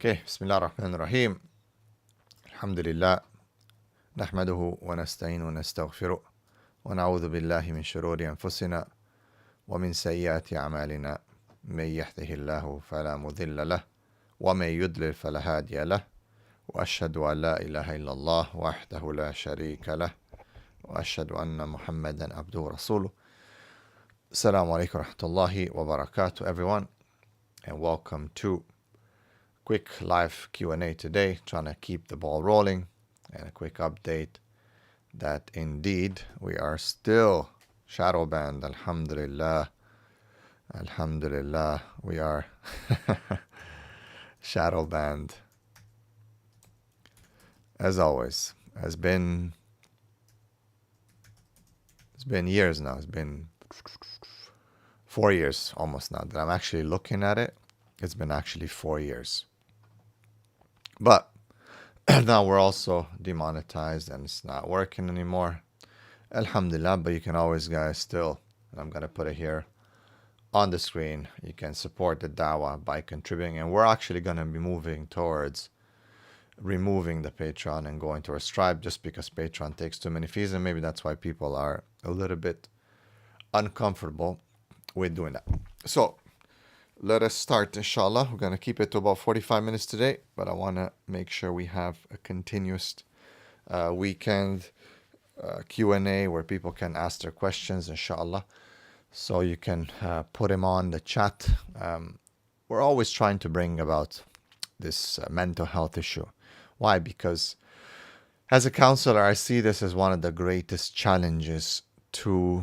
Okay, Bismillah ar-Rahman ar-Rahim. Alhamdulillah. نحمده ونستعين ونستغفره ونعوذ بالله من شرور أنفسنا ومن سيئات أعمالنا من يهده الله فلا مضل له ومن يضلل فلا هادي له وأشهد أن لا إله إلا الله وحده لا شريك له وأشهد أن محمدا عبده ورسوله. Assalamu alaikum wa rahmatullahi wa barakatuh, everyone, and welcome to quick live Q&A today, trying to keep the ball rolling, and a quick update that indeed we are still shadow banned. Alhamdulillah, we are shadow banned. As always, it's been years now. It's been 4 years almost now that I'm actually looking at it. It's been actually 4 years. But now we're also demonetized and it's not working anymore. Alhamdulillah, but you can always, guys, still, and I'm going to put it here on the screen, you can support the dawah by contributing. And we're actually going to be moving towards removing the Patreon and going to our Stripe, just because Patreon takes too many fees, and maybe that's why people are a little bit uncomfortable with doing that. So let us start, inshallah. We're going to keep it to about 45 minutes today, but I want to make sure we have a continuous weekend Q&A where people can ask their questions, inshallah. So you can put them on the chat. We're always trying to bring about this mental health issue. Why? Because as a counselor, I see this as one of the greatest challenges to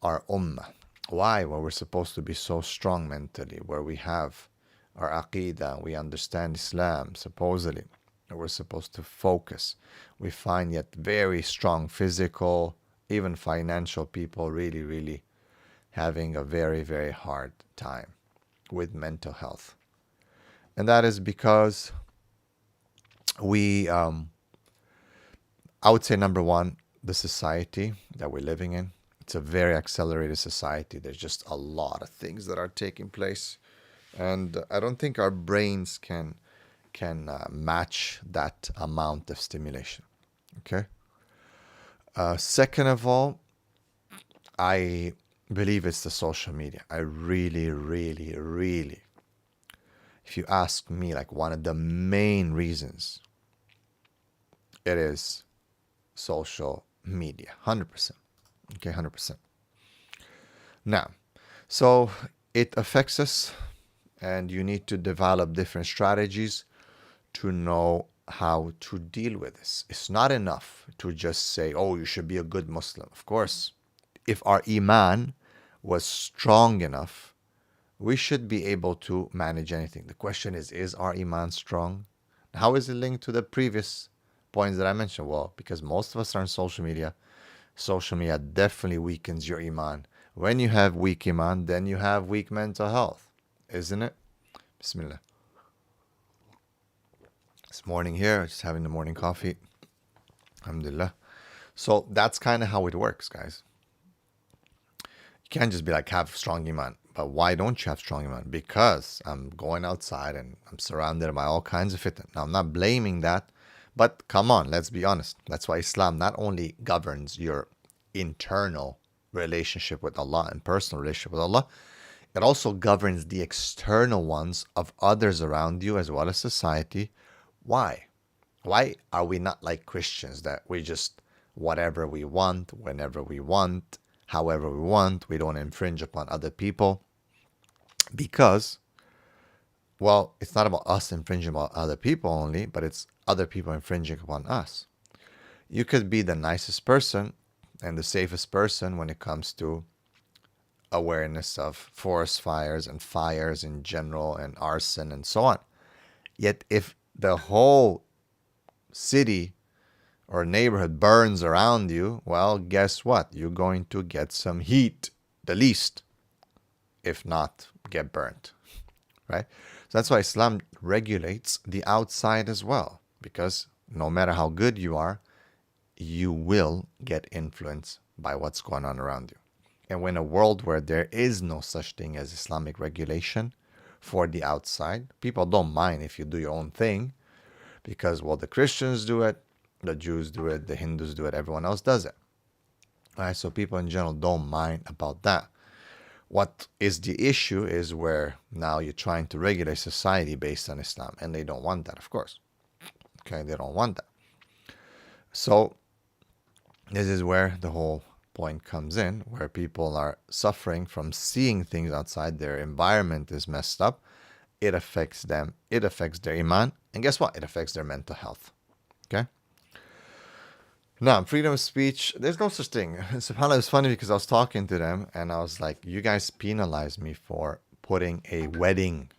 our ummah. Why? Well, we're supposed to be so strong mentally, where we have our aqidah, we understand Islam, supposedly, and we're supposed to focus. We find yet very strong physical, even financial people really having a very, very hard time with mental health. And that is because I would say, number one, the society that we're living in. It's a very accelerated society. There's just a lot of things that are taking place, and I don't think our brains can match that amount of stimulation. Okay. Second of all, I believe it's the social media. I really, if you ask me, like, one of the main reasons, it is social media. 100%. Okay, 100%. Now, so it affects us, and you need to develop different strategies to know how to deal with this. It's not enough to just say, oh, you should be a good Muslim. Of course, if our iman was strong enough, we should be able to manage anything. The question is our iman strong? How is it linked to the previous points that I mentioned? Well, because most of us are on social media. Social media definitely weakens your iman. When you have weak iman, then you have weak mental health, isn't it? Bismillah. It's morning here, just having the morning coffee. Alhamdulillah. So that's kind of how it works, guys. You can't just be like, have strong iman. But why don't you have strong iman? Because I'm going outside and I'm surrounded by all kinds of fitna. Now, I'm not blaming that. But come on, let's be honest. That's why Islam not only governs your internal relationship with Allah and personal relationship with Allah, it also governs the external ones of others around you as well as society. Why? Why are we not like Christians, that we just whatever we want, whenever we want, however we want, we don't infringe upon other people? Because, well, it's not about us infringing upon other people only, but it's other people infringing upon us. You could be the nicest person and the safest person when it comes to awareness of forest fires and fires in general and arson and so on. Yet if the whole city or neighborhood burns around you, well, guess what? You're going to get some heat, the least, if not get burnt, right? So that's why Islam regulates the outside as well, because no matter how good you are, you will get influenced by what's going on around you. And when a world where there is no such thing as Islamic regulation, for the outside. People don't mind if you do your own thing because, well, the Christians do it, the Jews do it, the Hindus do it, everyone else does it. All right, so people in general don't mind about that. What is the issue is where now you're trying to regulate society based on Islam, and they don't want that, of course. Okay, they don't want that. So this is where the whole point comes in, where people are suffering from seeing things outside. Their environment is messed up. It affects them. It affects their iman. And guess what? It affects their mental health. Okay? Now, freedom of speech, there's no such thing. SubhanAllah, it's funny because I was talking to them and I was like, you guys penalized me for putting a wedding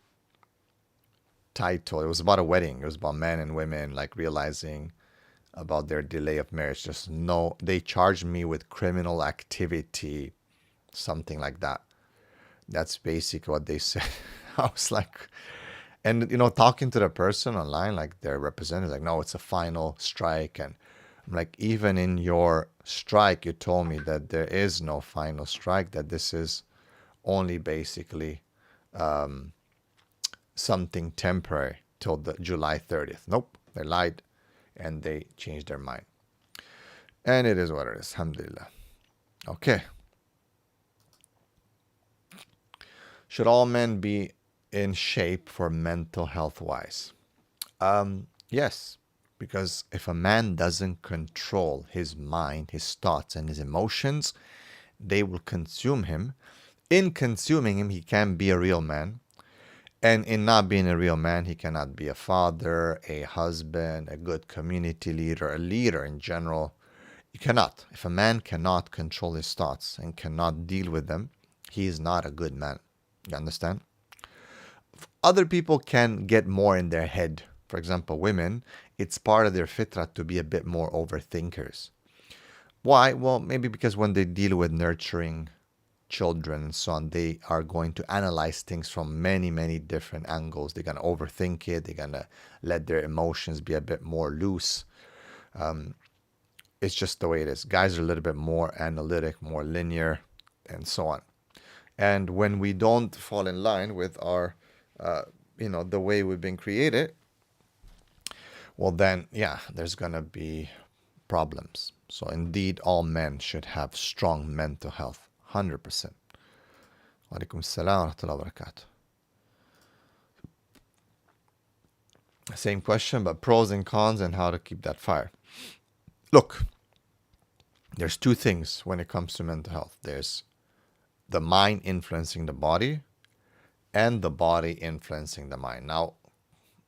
title. It was about a wedding. It was about men and women like realizing about their delay of marriage. Just no, they charged me with criminal activity, something like that. That's basically what they said. I was like, and talking to the person online, like their representative, like, no, it's a final strike. And I'm like, even in your strike, you told me that there is no final strike, that this is only basically something temporary till the July 30th. Nope, they lied and they changed their mind. And it is what it is, alhamdulillah. Okay. Should all men be in shape for mental health wise? Yes, because if a man doesn't control his mind, his thoughts, and his emotions, they will consume him. In consuming him, he can't be a real man. And in not being a real man, he cannot be a father, a husband, a good community leader, a leader in general. You cannot. If a man cannot control his thoughts and cannot deal with them, he is not a good man. You understand? Other people can get more in their head. For example, women, it's part of their fitrah to be a bit more overthinkers. Why? Well, maybe because when they deal with nurturing children and so on, they are going to analyze things from many, many different angles. They're going to overthink it. They're going to let their emotions be a bit more loose. It's just the way it is. Guys are a little bit more analytic, more linear, and so on. And when we don't fall in line with our, the way we've been created, well then, yeah, there's going to be problems. So indeed, all men should have strong mental health, 100%. Wa alaikum salam wa rahmatullahi wa barakatuh. Same question, but pros and cons and how to keep that fire. Look, there's two things when it comes to mental health. There's the mind influencing the body and the body influencing the mind. Now,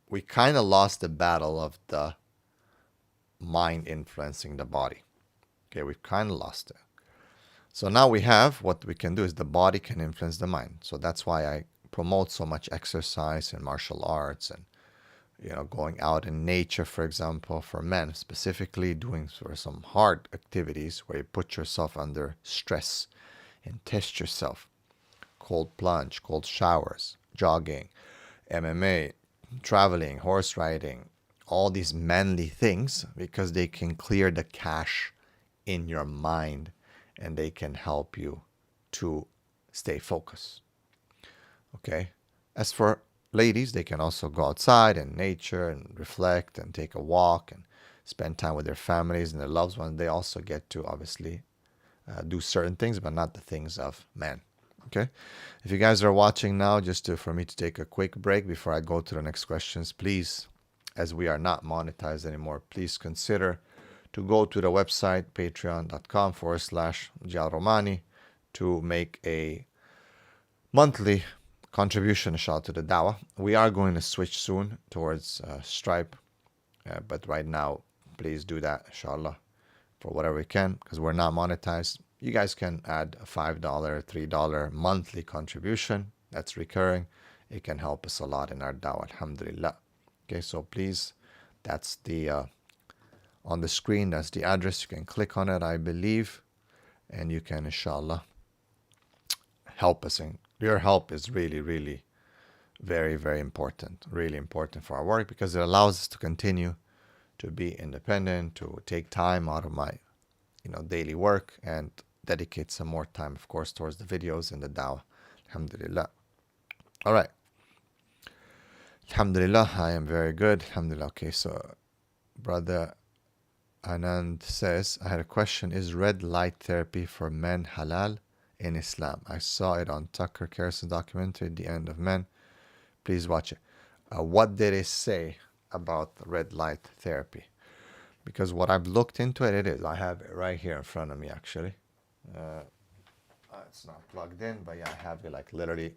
we kind of lost the battle of the mind influencing the body. Okay, we've kind of lost it. So now we have, what we can do is the body can influence the mind. So that's why I promote so much exercise and martial arts and, going out in nature, for example, for men, specifically doing sort of some hard activities where you put yourself under stress and test yourself. Cold plunge, cold showers, jogging, MMA, traveling, horse riding, all these manly things, because they can clear the cache in your mind and they can help you to stay focused. Okay? As for ladies, they can also go outside in nature and reflect and take a walk and spend time with their families and their loved ones. They also get to obviously do certain things, but not the things of men. Okay? If you guys are watching now, for me to take a quick break before I go to the next questions, please, as we are not monetized anymore, please consider to go to the website, patreon.com/Jalromani, to make a monthly contribution, inshallah, to the dawah. We are going to switch soon towards Stripe, but right now, please do that, inshallah, for whatever we can, because we're not monetized. You guys can add a $5, $3 monthly contribution. That's recurring. It can help us a lot in our dawah, alhamdulillah. Okay, so please, that's the on the screen, that's the address. You can click on it, I believe, and you can, inshallah, help us. And your help is really, really very, very important. Really important for our work, because it allows us to continue to be independent, to take time out of my, daily work and dedicate some more time, of course, towards the videos and the dawah. Alhamdulillah. All right. Alhamdulillah, I am very good. Alhamdulillah. Okay, so brother Anand says, I had a question. Is red light therapy for men halal in Islam? I saw it on Tucker Carlson's documentary, The End of Men. Please watch it. What did it say about red light therapy? Because what I've looked into it, it is. I have it right here in front of me, actually. It's not plugged in, but yeah, I have it like literally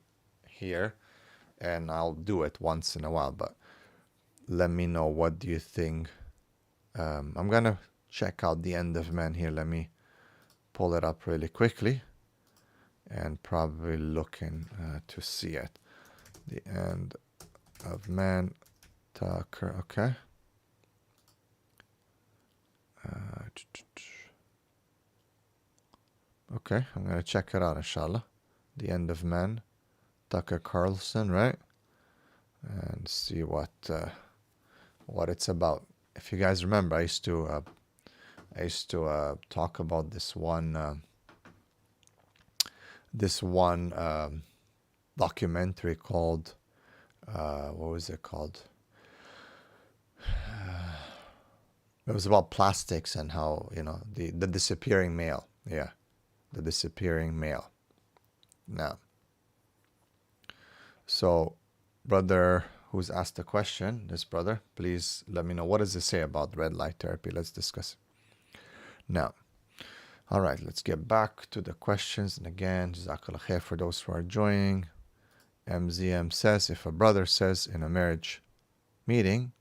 here. And I'll do it once in a while, but let me know, what do you think? I'm gonna check out The End of Men here. Let me pull it up really quickly and probably looking to see it. The End of Men, Tucker. Okay. Okay, I'm gonna check it out, inshallah. The End of Men, Tucker Carlson, right? And see what it's about. If you guys remember, I used to talk about this one documentary called what was it called? It was about plastics and how, the disappearing male. Yeah, the disappearing male. Now, so brother who's asked the question, this brother, please let me know, what does it say about red light therapy? Let's discuss it. Now, all right, let's get back to the questions. And again, Jazakallah khair for those who are joining. MZM says, if a brother says in a marriage meeting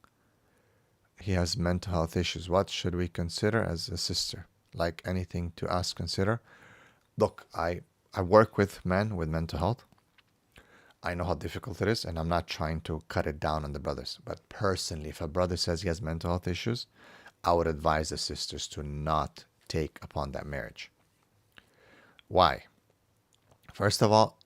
he has mental health issues, what should we consider as a sister? Like anything to ask, consider. Look, I work with men with mental health. I know how difficult it is, and I'm not trying to cut it down on the brothers. But personally, if a brother says he has mental health issues, I would advise the sisters to not take upon that marriage. Why? First of all,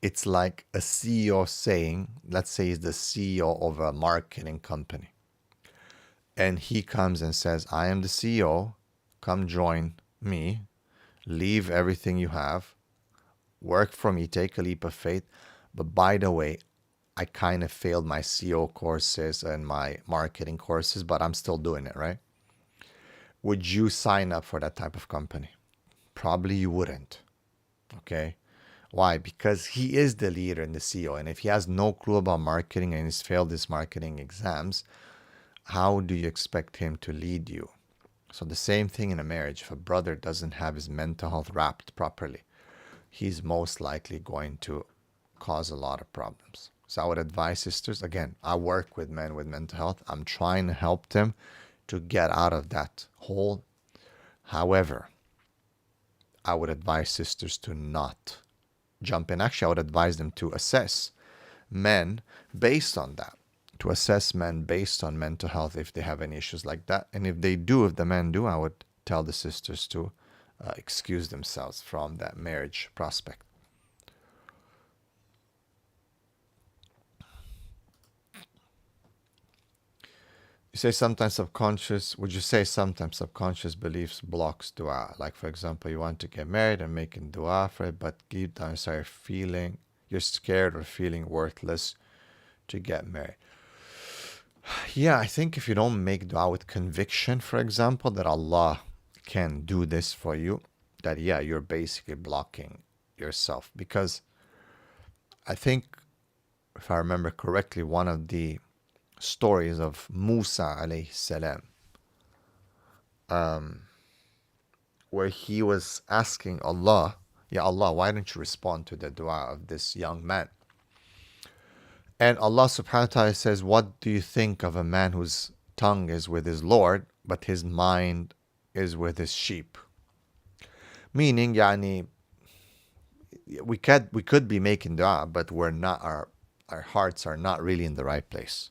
it's like a CEO saying, let's say he's the CEO of a marketing company, and he comes and says, I am the CEO, come join me, leave everything you have, work for me, take a leap of faith. But by the way, I kind of failed my CEO courses and my marketing courses, but I'm still doing it, right? Would you sign up for that type of company? Probably you wouldn't. Okay? Why? Because he is the leader and the CEO. And if he has no clue about marketing and he's failed his marketing exams, how do you expect him to lead you? So the same thing in a marriage. If a brother doesn't have his mental health wrapped properly, he's most likely going to cause a lot of problems. So I would advise sisters, again, I work with men with mental health. I'm trying to help them to get out of that hole. However, I would advise sisters to not jump in. Actually, I would advise them to assess men based on that, to assess men based on mental health if they have any issues like that. And if they do, if the men do, I would tell the sisters to excuse themselves from that marriage prospect. You say sometimes subconscious, would you say sometimes subconscious beliefs blocks dua? Like, for example, you want to get married and making dua for it, but deep down inside you're scared or feeling worthless to get married. Yeah, I think if you don't make dua with conviction, for example, that Allah can do this for you, that, yeah, you're basically blocking yourself. Because I think, if I remember correctly, one of the stories of Musa alayhi salam, where he was asking Allah, Ya Allah, why don't you respond to the dua of this young man? And Allah subhanahu wa ta'ala says, what do you think of a man whose tongue is with his Lord, but his mind is with his sheep? Meaning, yani, we could be making dua, but we're not, our hearts are not really in the right place.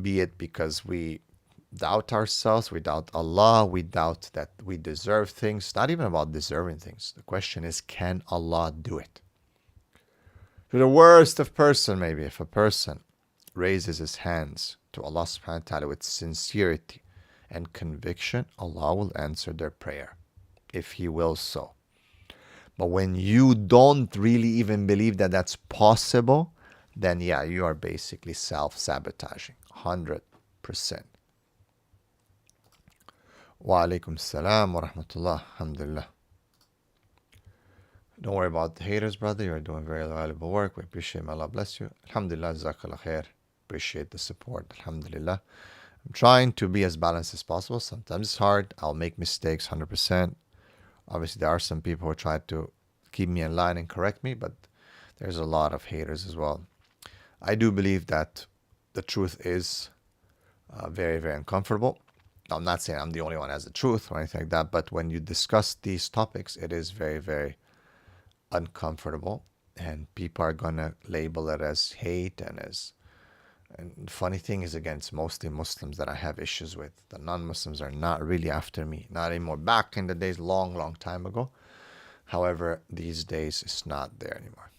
Be it because we doubt ourselves, we doubt Allah, we doubt that we deserve things. It's not even about deserving things. The question is, can Allah do it? To the worst of person, maybe, if a person raises his hands to Allah subhanahu wa ta'ala with sincerity and conviction, Allah will answer their prayer, if He wills so. But when you don't really even believe that that's possible, then yeah, you are basically self-sabotaging. 100%. Wa alaikum salam wa rahmatullah. Alhamdulillah. Don't worry about the haters, brother. You're doing very valuable work. We appreciate it. Allah bless you. Alhamdulillah, jazakallah khair. Appreciate the support. Alhamdulillah. I'm trying to be as balanced as possible. Sometimes it's hard. I'll make mistakes 100%. Obviously, there are some people who try to keep me in line and correct me, but there's a lot of haters as well. I do believe that the truth is very, very uncomfortable. I'm not saying I'm the only one who has the truth or anything like that, but when you discuss these topics, it is very, very uncomfortable, and people are gonna label it as hate and the funny thing is, again, it's mostly Muslims that I have issues with. The non-Muslims are not really after me, not anymore. Back in the days, long time ago. However, these days it's not there anymore.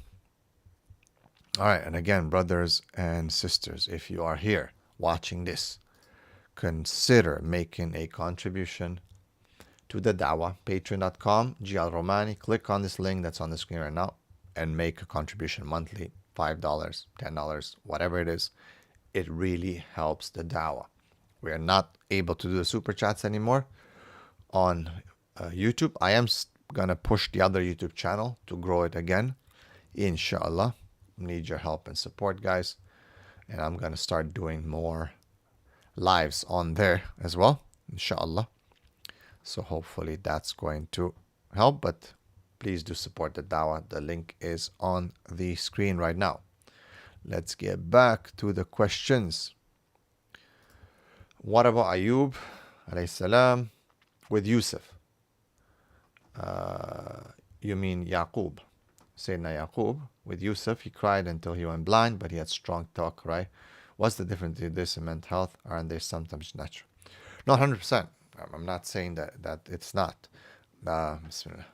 All right, and again, brothers and sisters, if you are here watching this, consider making a contribution to the dawah, patreon.com, GL Romani. Click on this link that's on the screen right now and make a contribution monthly, $5, $10, whatever it is. It really helps the dawah. We are not able to do the super chats anymore on YouTube. I am going to push the other YouTube channel to grow it again, inshallah. Need your help and support, guys. And I'm going to start doing more lives on there as well, inshallah. So hopefully that's going to help, but please do support the dawah. The link is on the screen right now. Let's get back to the questions. What about Ayub alayhi salam with Yusuf? You mean Yaqub? Sayyidina Yaqub with Yusuf, he cried until he went blind, but he had strong talk, right? What's the difference between this and mental health? Aren't they sometimes natural? Not 100%. I'm not saying that it's not. Bismillah.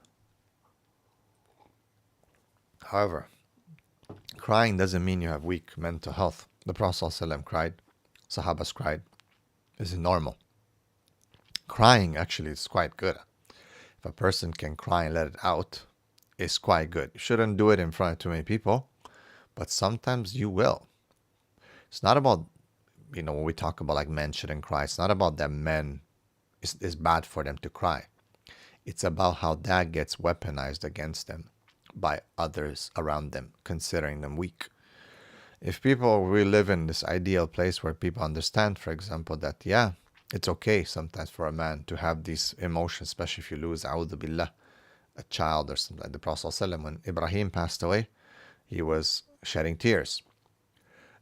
However, crying doesn't mean you have weak mental health. The Prophet ﷺ cried. Sahabas cried. This is normal. Crying actually is quite good. If a person can cry and let it out, it's quite good. You shouldn't do it in front of too many people, but sometimes you will. It's not about, when we talk about like men shouldn't cry, it's not about that men, it's bad for them to cry. It's about how that gets weaponized against them by others around them, considering them weak. If people really live in this ideal place where people understand, for example, that, yeah, it's okay sometimes for a man to have these emotions, especially if you lose, a'udhu billah, a child or something. Like the Prophet ﷺ, when Ibrahim passed away, he was shedding tears.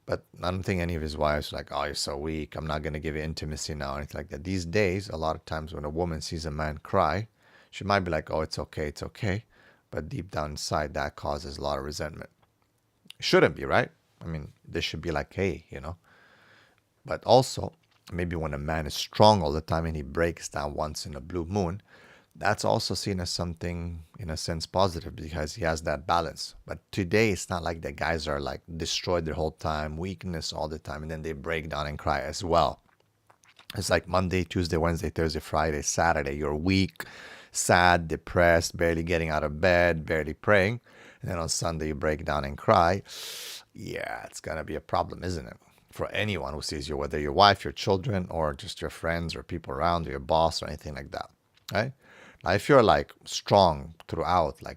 But I don't think any of his wives were like, oh, you're so weak, I'm not going to give you intimacy now, or anything like that. These days, a lot of times when a woman sees a man cry, she might be like, oh, it's okay. But deep down inside, that causes a lot of resentment. It shouldn't be, right? I mean, this should be like, hey, But also, maybe when a man is strong all the time and he breaks down once in a blue moon, that's also seen as something, in a sense, positive because he has that balance. But today, it's not like the guys are like destroyed their whole time, weakness all the time, and then they break down and cry as well. It's like Monday, Tuesday, Wednesday, Thursday, Friday, Saturday. You're weak, sad, depressed, barely getting out of bed, barely praying. And then on Sunday, you break down and cry. Yeah, it's going to be a problem, isn't it? For anyone who sees you, whether your wife, your children, or just your friends or people around, or your boss or anything like that, right? Now, if you're like strong throughout, like,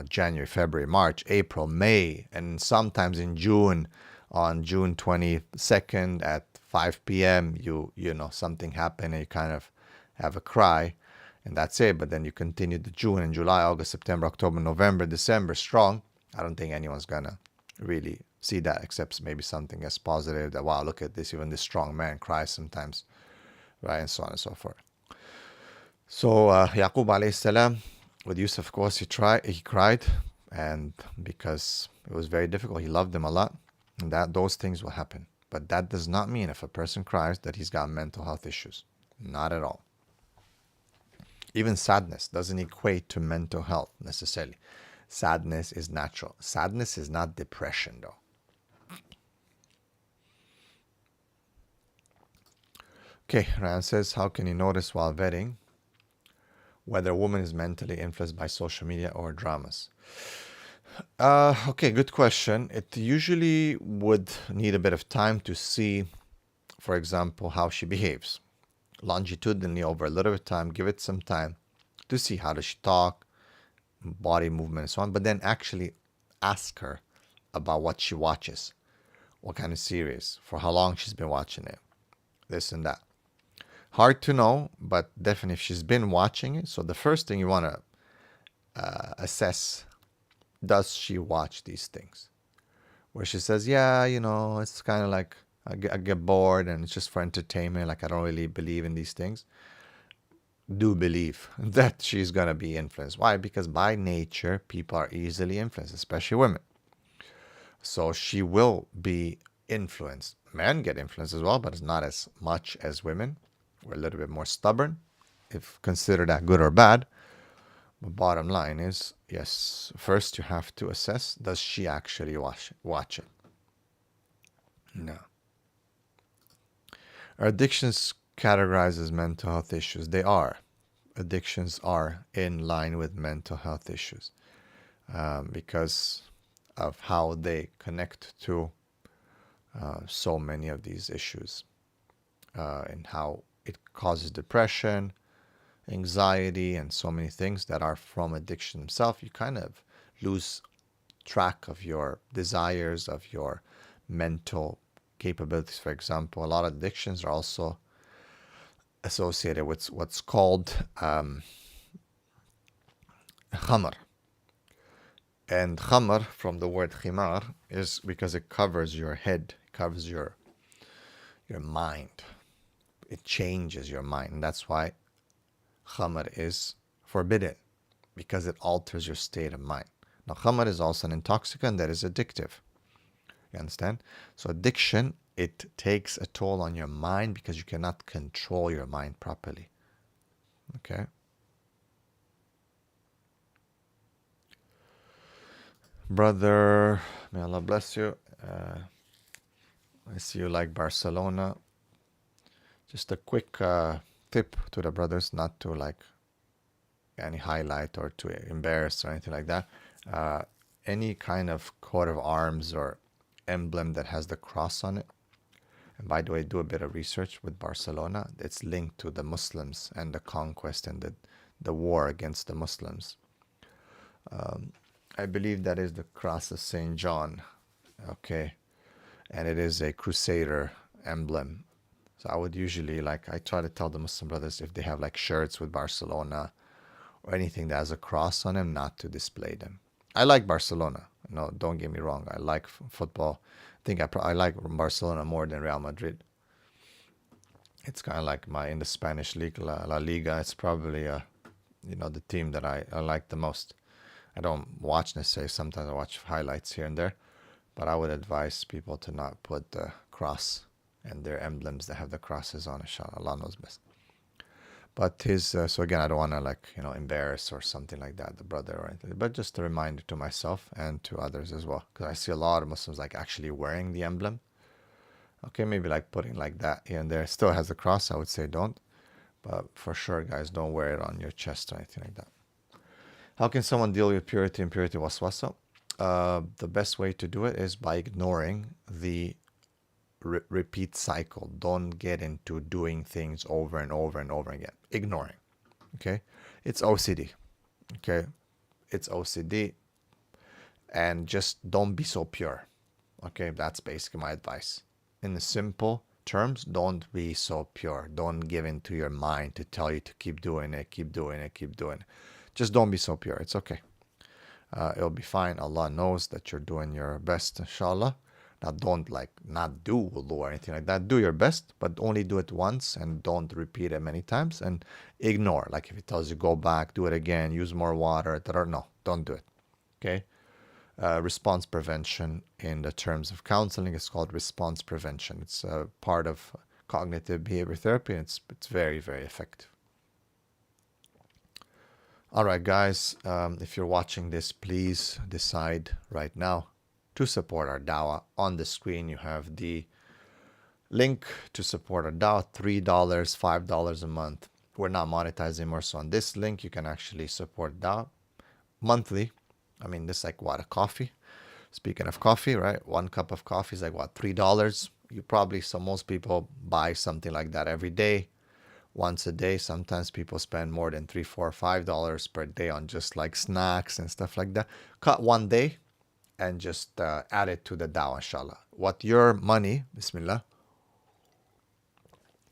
January, February, March, April, May, and sometimes in June, on June 22nd at 5 p.m., you know, something happened and you kind of have a cry and that's it. But then you continue the June and July, August, September, October, November, December strong. I don't think anyone's going to really see that except maybe something as positive that, wow, look at this, even this strong man cries sometimes, right? And so on and so forth. So Yaqub alayhi salam, with Yusuf, of course, he cried, and because it was very difficult, he loved him a lot, and those things will happen. But that does not mean if a person cries that he's got mental health issues. Not at all. Even sadness doesn't equate to mental health necessarily. Sadness is natural. Sadness is not depression, though. Okay, Ryan says, how can you notice while vetting whether a woman is mentally influenced by social media or dramas? Okay, good question. It usually would need a bit of time to see, for example, how she behaves. Longitudinally over a little bit of time, give it some time to see how does she talk, body movement and so on, but then actually ask her about what she watches, what kind of series, for how long she's been watching it, this and that. Hard to know, but definitely if she's been watching it. So the first thing you want to assess, does she watch these things? Where she says, yeah, it's kind of like I get bored and it's just for entertainment. Like I don't really believe in these things. Do believe that she's going to be influenced. Why? Because by nature, people are easily influenced, especially women. So she will be influenced. Men get influenced as well, but it's not as much as women. We're a little bit more stubborn, if consider that good or bad. But bottom line is, yes, first you have to assess, does she actually watch it? No. Are addictions categorized as mental health issues? They are. Addictions are in line with mental health issues because of how they connect to so many of these issues and how it causes depression, anxiety, and so many things that are from addiction itself. You kind of lose track of your desires, of your mental capabilities. For example, a lot of addictions are also associated with what's called khamr. And khamr, from the word khimar, is because it covers your head, it covers your mind. It changes your mind. And that's why khamr is forbidden, because it alters your state of mind. Now, khamr is also an intoxicant that is addictive. You understand? So addiction, it takes a toll on your mind because you cannot control your mind properly. Okay? Brother, may Allah bless you. I see you like Barcelona. Just a quick tip to the brothers, not to like any highlight or to embarrass or anything like that. Any kind of coat of arms or emblem that has the cross on it. And by the way, do a bit of research with Barcelona. It's linked to the Muslims and the conquest and the war against the Muslims. I believe that is the cross of St. John. Okay. And it is a crusader emblem. So I would usually I try to tell the Muslim brothers if they have like shirts with Barcelona or anything that has a cross on them, not to display them. I like Barcelona. No, don't get me wrong. I like football. I think I like Barcelona more than Real Madrid. It's kind of like in the Spanish league, La Liga. It's probably the team that I like the most. I don't watch necessarily. Sometimes I watch highlights here and there, but I would advise people to not put the cross and their emblems that have the crosses on. Inshallah, Allah knows best. But so again, I don't want to embarrass or something like that, the brother or anything, but just a reminder to myself and to others as well, because I see a lot of Muslims actually wearing the emblem. Okay, maybe putting that here and there. It still has the cross. I would say don't, but for sure, guys, don't wear it on your chest or anything like that. How can someone deal with purity, impurity, waswasa? The best way to do it is by ignoring the repeat cycle. Don't get into doing things over and over and over again. Ignoring. Okay? It's OCD. Okay? It's OCD. And just don't be so pure. Okay? That's basically my advice. In the simple terms, don't be so pure. Don't give in to your mind to tell you to keep doing it, keep doing it, keep doing it. Just don't be so pure. It's okay. It'll be fine. Allah knows that you're doing your best, inshallah. Now, don't not do wudu or anything like that. Do your best, but only do it once and don't repeat it many times and ignore. Like if it tells you go back, do it again, use more water, no, don't do it. Okay? Response prevention in the terms of counseling is called response prevention. It's a part of cognitive behavior therapy, and it's very, very effective. All right, guys, if you're watching this, please decide right now to support our dawah. On the screen, you have the link to support our dawah, $3, $5 a month. We're not monetizing more, so on this link, you can actually support dawah monthly I mean, this is like what, a coffee? Speaking of coffee, right? One cup of coffee is like what, $3? You probably, so most people buy something like that every day, once a day. Sometimes people spend more than $3, $4, $5 per day on just like snacks and stuff like that. Cut one day and just add it to the dawah, inshallah. What your money, bismillah,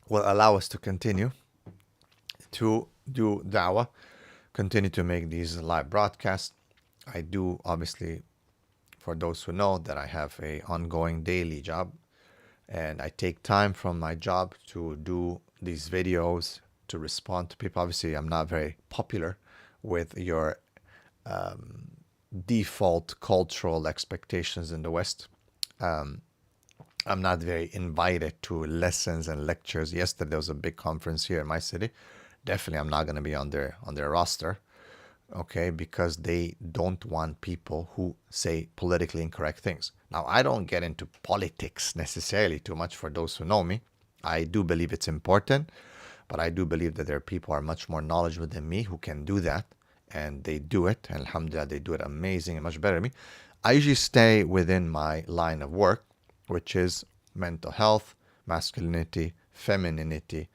will allow us to continue to do dawah, continue to make these live broadcasts. I do, obviously, for those who know, that I have a ongoing daily job, and I take time from my job to do these videos, to respond to people. Obviously, I'm not very popular with your default cultural expectations in the West. I'm not very invited to lessons and lectures. Yesterday there was a big conference here in my city. Definitely, I'm not going to be on their roster, okay? Because they don't want people who say politically incorrect things. Now, I don't get into politics necessarily too much. For those who know me, I do believe it's important, but I do believe that there are people who are much more knowledgeable than me who can do that, and they do it. And alhamdulillah, they do it amazing and much better than me. I usually stay within my line of work, which is mental health, masculinity, femininity.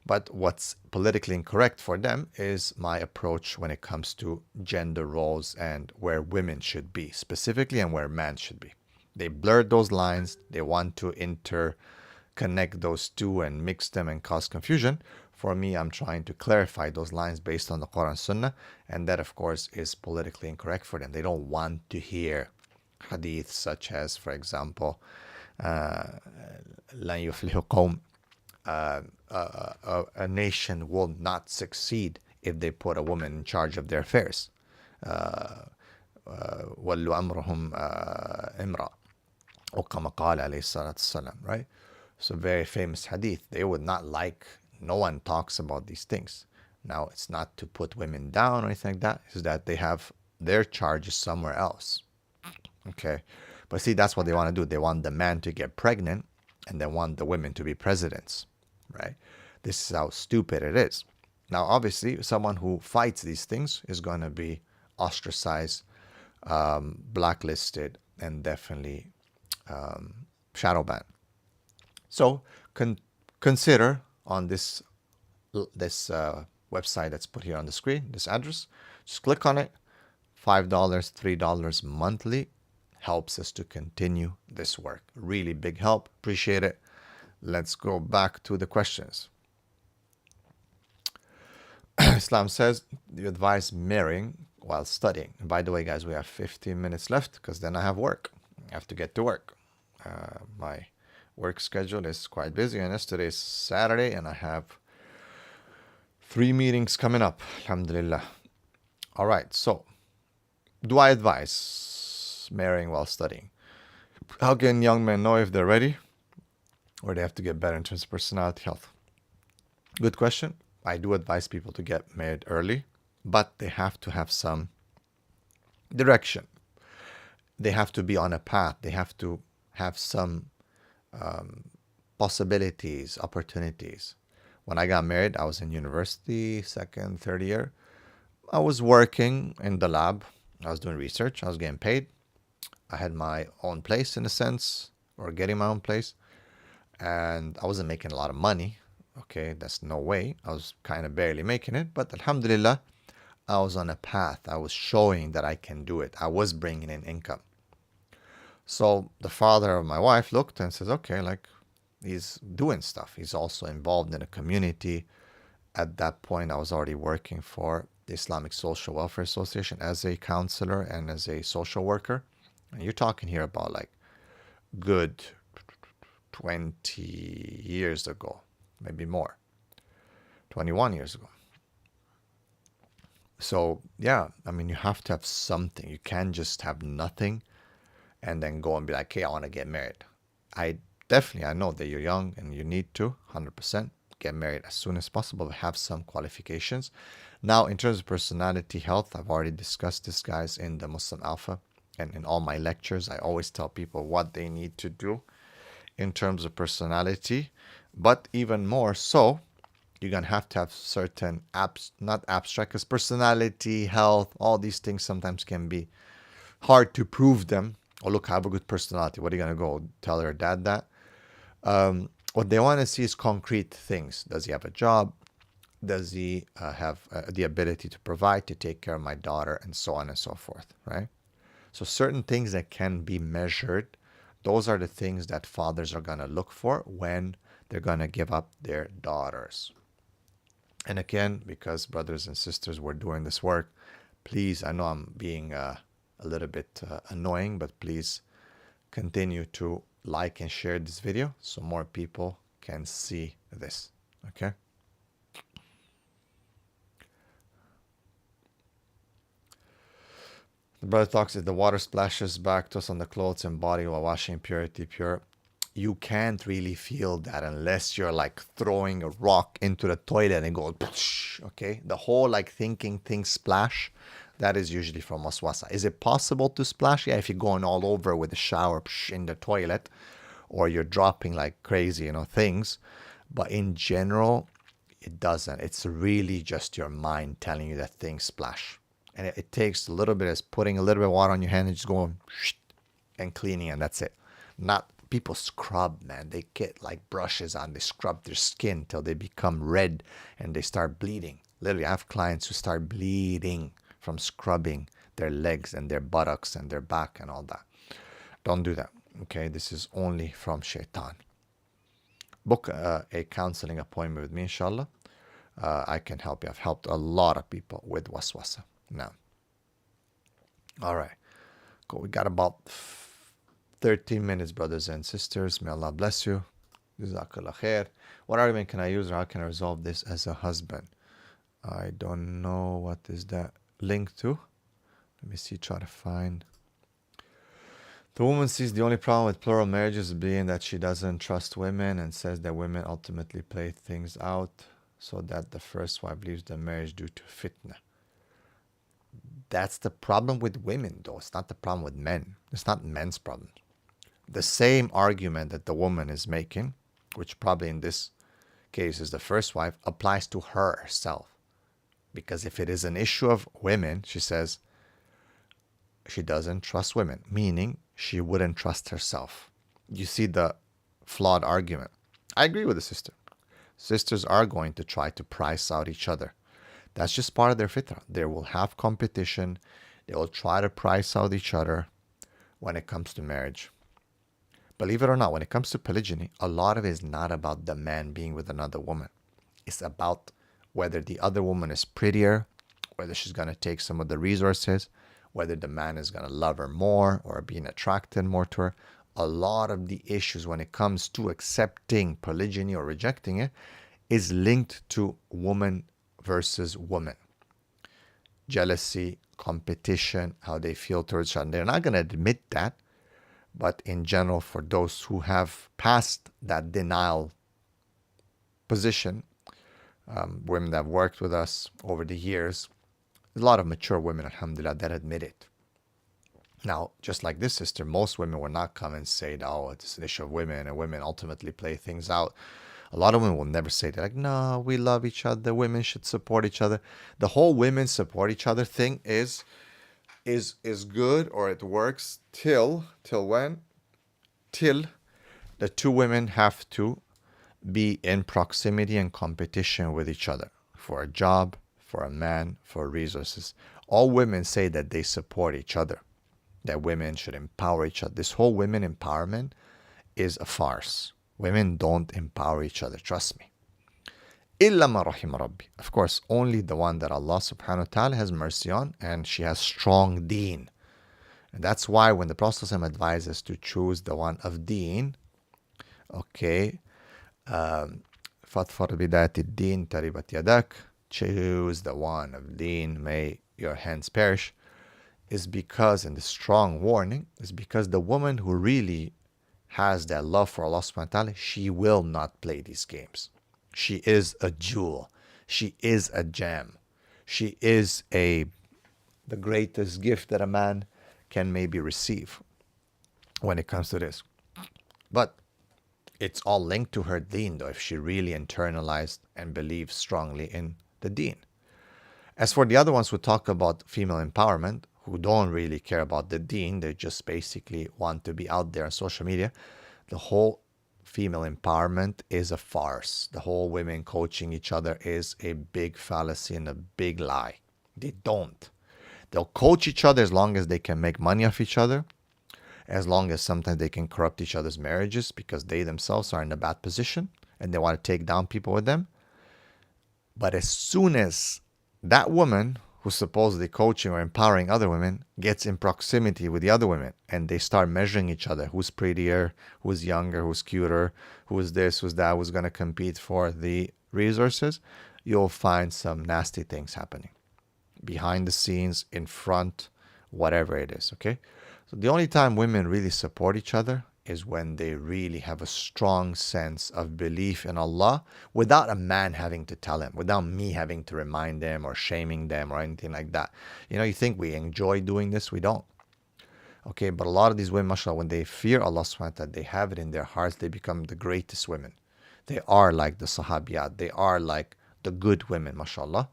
But what's politically incorrect for them is my approach when it comes to gender roles and where women should be specifically and where men should be. They blurred those lines. They want to interconnect those two and mix them and cause confusion. For me, I'm trying to clarify those lines based on the Quran Sunnah, and that, of course, is politically incorrect for them. They don't want to hear hadiths such as, for example, لن يفلح قوم, a nation will not succeed if they put a woman in charge of their affairs. وَلُّ أَمْرُهُمْ إِمْرَأ, or كما قال عليه الصلاة والسلام, right? So very famous hadith. They would not like, no one talks about these things. Now, it's not to put women down or anything like that. It's that they have their charges somewhere else. Okay. But see, that's what they want to do. They want the man to get pregnant, and they want the women to be presidents, right? This is how stupid it is. Now, obviously, someone who fights these things is going to be ostracized, blacklisted, and definitely shadow banned. So consider on this website that's put here on the screen, this address, just click on it. $5, $3 monthly helps us to continue this work. Really big help. Appreciate it. Let's go back to the questions. Islam says, do you advise marrying while studying? And by the way, guys, we have 15 minutes left because then I have work. I have to get to work. My work schedule is quite busy, and yesterday is Saturday, and I have 3 meetings coming up. Alhamdulillah. All right, so do I advise marrying while studying? How can young men know if they're ready or they have to get better in terms of personality health? Good question. I do advise people to get married early, but they have to have some direction. They have to be on a path. They have to have some possibilities, opportunities. When I got married, I was in university, second, third year. I was working in the lab. I was doing research. I was getting paid. I had my own place in a sense, or getting my own place. And I wasn't making a lot of money. Okay, that's no way. I was kind of barely making it. But alhamdulillah, I was on a path. I was showing that I can do it. I was bringing in income. So the father of my wife looked and says, okay, like, he's doing stuff. He's also involved in a community. At that point, I was already working for the Islamic Social Welfare Association as a counselor and as a social worker. And you're talking here about like good 20 years ago, maybe more, 21 years ago. So yeah, I mean, you have to have something. You can't just have nothing and then go and be like, hey, I want to get married. I know that you're young and you need to 100% get married as soon as possible, have some qualifications. Now, in terms of personality health, I've already discussed this, guys, in the Muslim Alpha and in all my lectures. I always tell people what they need to do in terms of personality, but even more so, you're going to have certain not abstract, because personality, health, all these things sometimes can be hard to prove them. Oh, look, I have a good personality. What are you going to go tell your dad that? What they want to see is concrete things. Does he have a job? Does he have the ability to provide, to take care of my daughter, and so on and so forth, right? So certain things that can be measured, those are the things that fathers are going to look for when they're going to give up their daughters. And again, because brothers and sisters, we're doing this work, please, I know I'm being a little bit annoying, but please continue to like and share this video so more people can see this, okay? The brother talks, if the water splashes back to us on the clothes and body while washing purity pure, you can't really feel that unless you're like throwing a rock into the toilet and go, okay? The whole like thinking things splash, that is usually from waswasa. Is it possible to splash? Yeah, if you're going all over with a shower in the toilet, or you're dropping like crazy, things. But in general, it doesn't. It's really just your mind telling you that things splash. And it takes a little bit of putting a little bit of water on your hand and just going and cleaning, and that's it. Not people scrub, man. They get like brushes on. They scrub their skin till they become red and they start bleeding. Literally, I have clients who start bleeding from scrubbing their legs and their buttocks and their back and all that. Don't do that. Okay, this is only from shaitan. Book a counseling appointment with me, inshallah. I can help you. I've helped a lot of people with waswasa. Now, all right, cool. We got about 13 minutes, brothers and sisters. May Allah bless you. Jazakallah khair. What argument can I use, or how can I resolve this as a husband? I don't know what is that link to. Let me see, try to find. The woman sees the only problem with plural marriages being that she doesn't trust women and says that women ultimately play things out so that the first wife leaves the marriage due to fitna. That's the problem with women, though. It's not the problem with men. It's not men's problem. The same argument that the woman is making, which probably in this case is the first wife, applies to herself. Because if it is an issue of women, she says she doesn't trust women, meaning she wouldn't trust herself. You see the flawed argument. I agree with the sister. Sisters are going to try to price out each other. That's just part of their fitrah. They will have competition. They will try to price out each other when it comes to marriage. Believe it or not, when it comes to polygyny, a lot of it is not about the man being with another woman. It's about whether the other woman is prettier, whether she's going to take some of the resources, whether the man is going to love her more or being attracted more to her. A lot of the issues when it comes to accepting polygyny or rejecting it is linked to woman versus woman. Jealousy, competition, how they feel towards each other. They're not going to admit that, but in general, for those who have passed that denial position, women that have worked with us over the years, a lot of mature women, alhamdulillah, that admit it. Now, just like this sister, most women will not come and say, oh, it's an issue of women and women ultimately play things out. A lot of women will never say that. Like, no, we love each other. Women should support each other. The whole women support each other thing is good, or it works till when? Till the two women have to be in proximity and competition with each other for a job, for a man, for resources. All women say that they support each other, that women should empower each other. This whole women empowerment is a farce. Women don't empower each other, trust me. Illa ma rahim rabbi. Of course, only the one that Allah subhanahu wa ta'ala has mercy on, and she has strong deen. And that's why when the Prophet advises to choose the one of deen, okay, fatfar bidayat deen taribat yadak, choose the one of deen, may your hands perish, is because, and the strong warning, is because the woman who really has that love for Allah subhanahu wa ta'ala, she will not play these games. She is a jewel. She is a gem. She is the greatest gift that a man can maybe receive when it comes to this. But it's all linked to her deen, though, if she really internalized and believes strongly in the deen. As for the other ones who talk about female empowerment, who don't really care about the deen, they just basically want to be out there on social media, the whole female empowerment is a farce. The whole women coaching each other is a big fallacy and a big lie. They don't. They'll coach each other as long as they can make money off each other, as long as sometimes they can corrupt each other's marriages because they themselves are in a bad position and they want to take down people with them. But as soon as that woman who's supposedly coaching or empowering other women gets in proximity with the other women and they start measuring each other, who's prettier, who's younger, who's cuter, who's this, who's that, who's going to compete for the resources, you'll find some nasty things happening behind the scenes, in front, whatever it is. Okay, so the only time women really support each other is when they really have a strong sense of belief in Allah without a man having to tell them, without me having to remind them or shaming them or anything like that. You think we enjoy doing this? We don't. Okay, but a lot of these women, mashallah, when they fear Allah subhanahu wa ta'ala, they have it in their hearts, they become the greatest women. They are like the sahabiyat. They are like the good women, mashallah.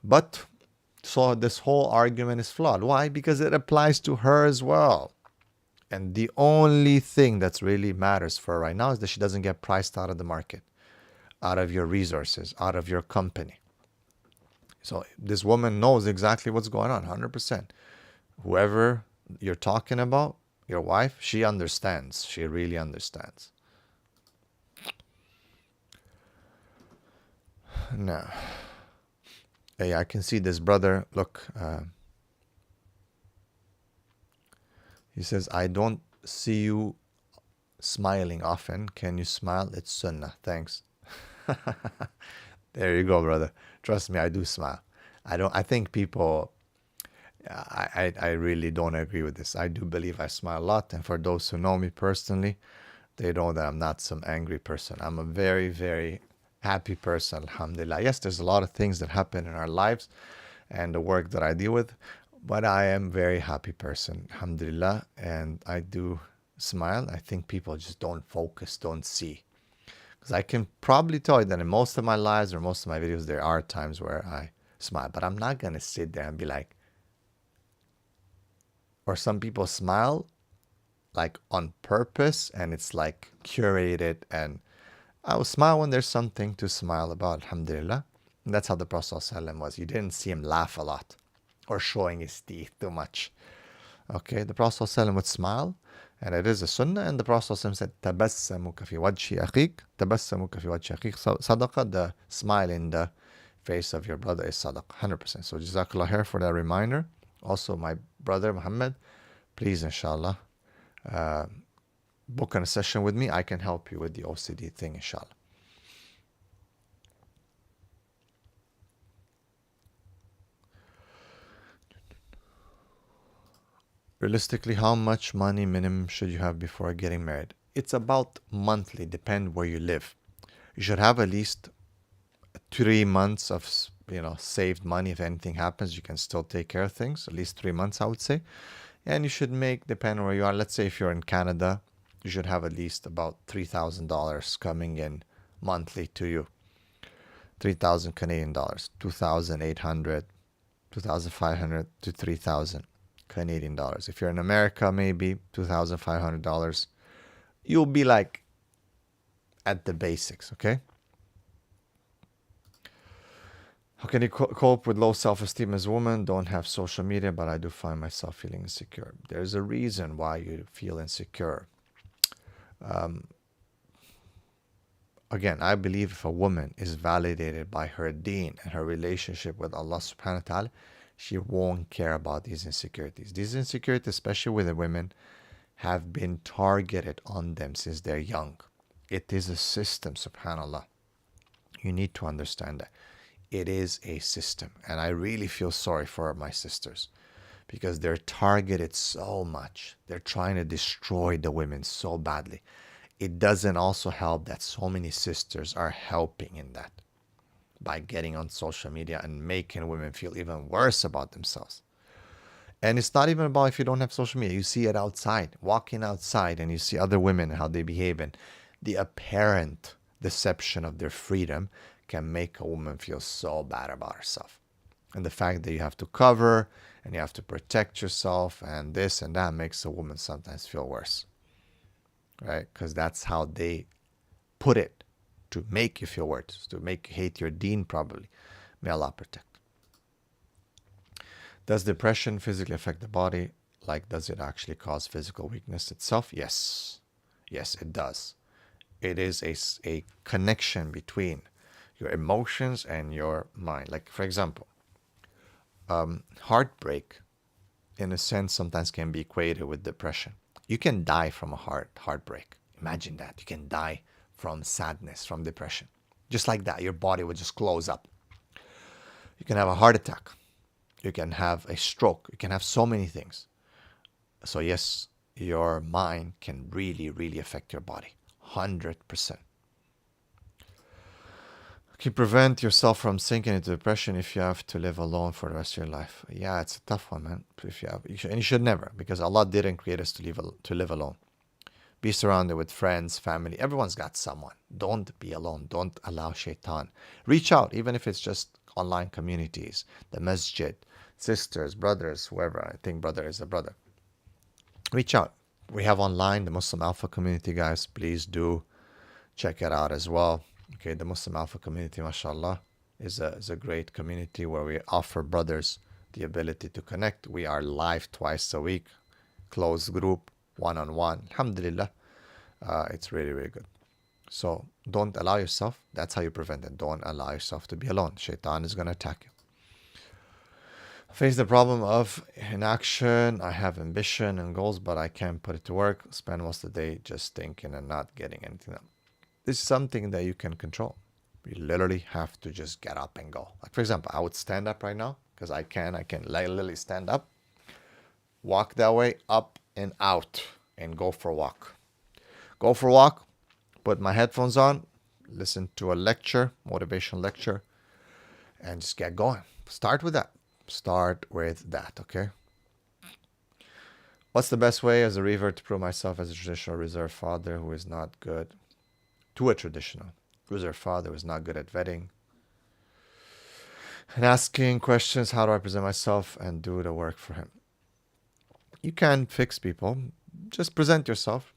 But so this whole argument is flawed. Why? Because it applies to her as well. And the only thing that's really matters for her right now is that she doesn't get priced out of the market, out of your resources, out of your company. So this woman knows exactly what's going on, 100%. Whoever you're talking about, your wife, she understands. She really understands. Now, hey, I can see this brother. Look, he says, I don't see you smiling often. Can you smile? It's sunnah. Thanks. There you go, brother. Trust me, I do smile. I think people, I really don't agree with this. I do believe I smile a lot. And for those who know me personally, they know that I'm not some angry person. I'm a very, very happy person, alhamdulillah. Yes, there's a lot of things that happen in our lives and the work that I deal with, but I am a very happy person, alhamdulillah, and I do smile. I think people just don't focus, don't see. Because I can probably tell you that in most of my lives or most of my videos, there are times where I smile, but I'm not going to sit there and be like, or some people smile like on purpose and it's like curated, and I will smile when there's something to smile about, alhamdulillah. And that's how the Prophet ﷺ was. You didn't see him laugh a lot or showing his teeth too much. Okay, the Prophet ﷺ would smile, and it is a sunnah. And the Prophet ﷺ said, "Tabassamuka fi wajhi akhik, tabassamuka fi wajhi akhik." So sadaqah, the smile in the face of your brother, is sadaqah, 100%. So jazakallah khair for that reminder. Also, my brother Muhammad, please, inshallah, book a session with me. I can help you with the OCD thing, inshallah. Realistically, how much money minimum should you have before getting married? It's about monthly, depend where you live. You should have at least 3 months of saved money. If anything happens, you can still take care of things. At least 3 months, I would say. And you should make, depending where you are, let's say if you're in Canada, you should have at least about $3,000 coming in monthly to you. 3,000 Canadian dollars, 2,800, 2,500 to 3,000 Canadian dollars. If you're in America, maybe $2,500. You'll be like at the basics, okay? How can you cope with low self-esteem as a woman? Don't have social media, but I do find myself feeling insecure. There's a reason why you feel insecure. Again, I believe if a woman is validated by her deen and her relationship with Allah subhanahu wa ta'ala, she won't care about these insecurities. These insecurities, especially with the women, have been targeted on them since they're young. It is a system, subhanallah. You need to understand that. It is a system. And I really feel sorry for my sisters because they're targeted so much. They're trying to destroy the women so badly. It doesn't also help that so many sisters are helping in that by getting on social media and making women feel even worse about themselves. And it's not even about if you don't have social media. You see it outside, walking outside, and you see other women, how they behave, and the apparent deception of their freedom can make a woman feel so bad about herself. And the fact that you have to cover and you have to protect yourself and this and that makes a woman sometimes feel worse, right? Because that's how they put it, to make you feel worse, to make you hate your deen probably. May Allah protect. Does depression physically affect the body? Like, does it actually cause physical weakness itself? Yes. Yes, it does. It is a connection between your emotions and your mind. Like, for example, heartbreak, in a sense, sometimes can be equated with depression. You can die from a heartbreak. Imagine that. You can die from sadness, from depression. Just like that, your body would just close up. You can have a heart attack. You can have a stroke. You can have so many things. So yes, your mind can really, really affect your body. 100%. Can you prevent yourself from sinking into depression if you have to live alone for the rest of your life? Yeah, it's a tough one, man. If you should never, because Allah didn't create us to live alone. Be surrounded with friends, family. Everyone's got someone. Don't be alone. Don't allow shaitan. Reach out, even if it's just online communities, the masjid, sisters, brothers, whoever. I think brother is a brother. Reach out. We have online the Muslim Alpha community, guys. Please do check it out as well. Okay, the Muslim Alpha community, mashallah, is a great community where we offer brothers the ability to connect. We are live twice a week, closed group, one-on-one. Alhamdulillah, it's really, really good. So don't allow yourself. That's how you prevent it. Don't allow yourself to be alone. Shaitan is going to attack you. Face the problem of inaction. I have ambition and goals, but I can't put it to work. Spend most of the day just thinking and not getting anything done. This is something that you can control. You literally have to just get up and go. Like, for example, I would stand up right now because I can literally stand up, walk that way, up and out, and go for a walk. Go for a walk, put my headphones on, listen to a lecture, motivational lecture, and just get going. Start with that. Start with that, okay? What's the best way as a revert to prove myself as a traditional reserve father who is not good? To a traditional reserve father who is not good at vetting and asking questions, how do I present myself, and do the work for him. You can fix people. Just present yourself,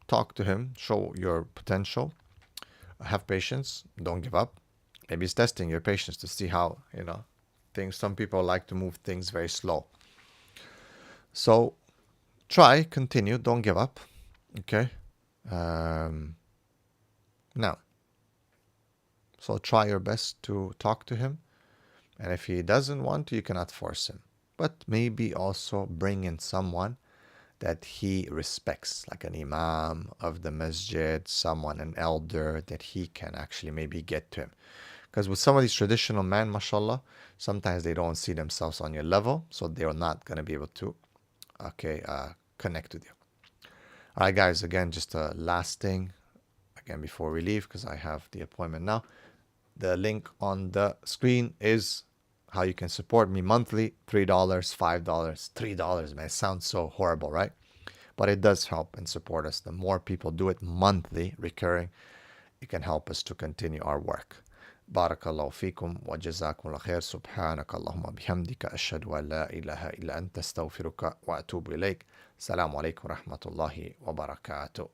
talk to him, show your potential, have patience, don't give up. Maybe it's testing your patience to see how, things. Some people like to move things very slow. So try, continue, don't give up. Okay? Now, so try your best to talk to him. And if he doesn't want to, you cannot force him. But maybe also bring in someone that he respects, like an imam of the masjid, someone, an elder, that he can actually maybe get to him. Because with some of these traditional men, mashallah, sometimes they don't see themselves on your level, so they're not going to be able to, connect with you. All right, guys, again, just a last thing, again, before we leave, because I have the appointment now. The link on the screen is how you can support me monthly. $3, $5, $3, man. It sounds so horrible, right? But it does help and support us. The more people do it monthly, recurring, it can help us to continue our work. بارك الله فيكم وجزاكم الله خير. سبحانك اللهم بحمدك أشهد أن لا إله إلا أنت استغفرك وأتوب إليك. السلام عليكم ورحمة الله وبركاته.